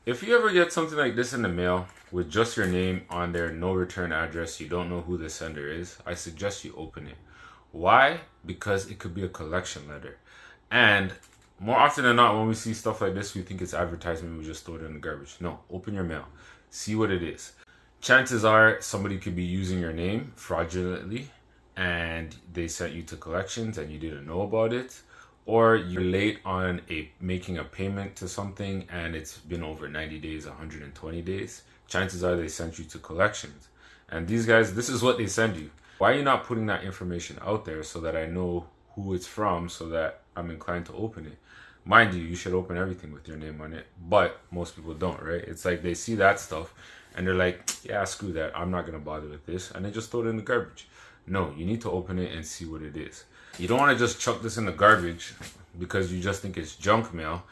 If you ever get something like this in the mail with just your name on there, no return address, you don't know who the sender is, I suggest you open it. Why? Because it could be a collection letter. And more often than not, when we see stuff like this, we think it's advertisement, we just throw it in the garbage. No, open your mail, see what it is. Chances are somebody could be using your name fraudulently and they sent you to collections and you didn't know about it, or you're late on a making a payment to something and it's been over 90 days, 120 days. Chances are they sent you to collections. And these guys, this is what they send you. Why are you not putting that information out there so that I know who it's from, so that I'm inclined to open it? Mind you should open everything with your name on it, but most people don't, right? It's like they see that stuff and they're like, yeah, screw that, I'm not gonna bother with this, and they just throw it in the garbage. No, you need to open it and see what it is. You don't want to just chuck this in the garbage because you just think it's junk mail,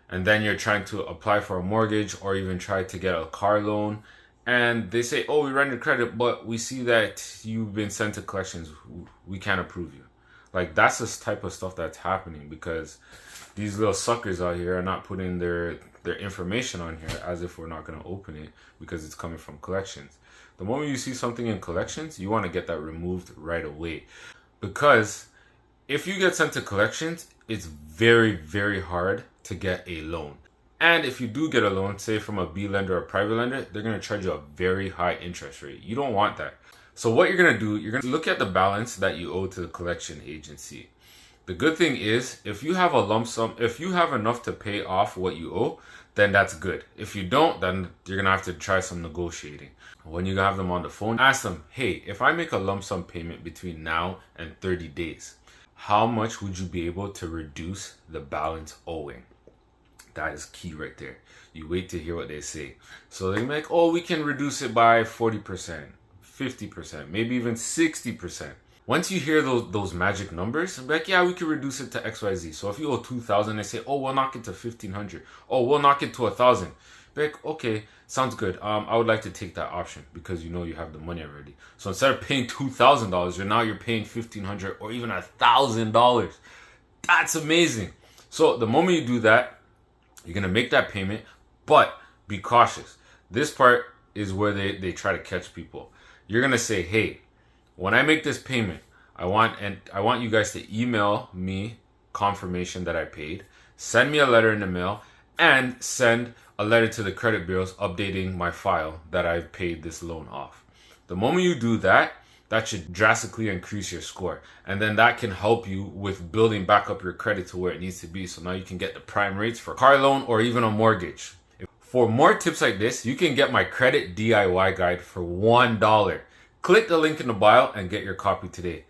and then you're trying to apply for a mortgage or even try to get a car loan, and they say, oh, we ran your credit, but we see that you've been sent to collections, we can't approve you. Like, that's the type of stuff that's happening because these little suckers out here are not putting their information on here as if we're not going to open it because it's coming from collections. The moment you see something in collections, you want to get that removed right away, because if you get sent to collections, it's very, very hard to get a loan. And if you do get a loan, say from a B lender or a private lender, they're going to charge you a very high interest rate. You don't want that. So what you're going to do, you're going to look at the balance that you owe to the collection agency. The good thing is, if you have a lump sum, if you have enough to pay off what you owe, then that's good. If you don't, then you're going to have to try some negotiating. When you have them on the phone, ask them, hey, if I make a lump sum payment between now and 30 days, how much would you be able to reduce the balance owing? That is key right there. You wait to hear what they say. So they're like, oh, we can reduce it by 40%, 50%, maybe even 60%. Once you hear those magic numbers, I'm like, yeah, we can reduce it to XYZ. So if you owe 2,000, they say, oh, we'll knock it to 1,500. Oh, we'll knock it to 1,000. Like, okay, sounds good. I would like to take that option because you know you have the money already. So instead of paying $2,000, you're paying $1,500 or even $1,000. That's amazing. So the moment you do that, you're gonna make that payment, but be cautious. This part is where they try to catch people. You're gonna say, hey, when I make this payment, I want you guys to email me confirmation that I paid, send me a letter in the mail, and send a letter to the credit bureaus updating my file that I've paid this loan off. The moment you do that, that should drastically increase your score. And then that can help you with building back up your credit to where it needs to be. So now you can get the prime rates for a car loan or even a mortgage. For more tips like this, you can get my credit DIY guide for $1. Click the link in the bio and get your copy today.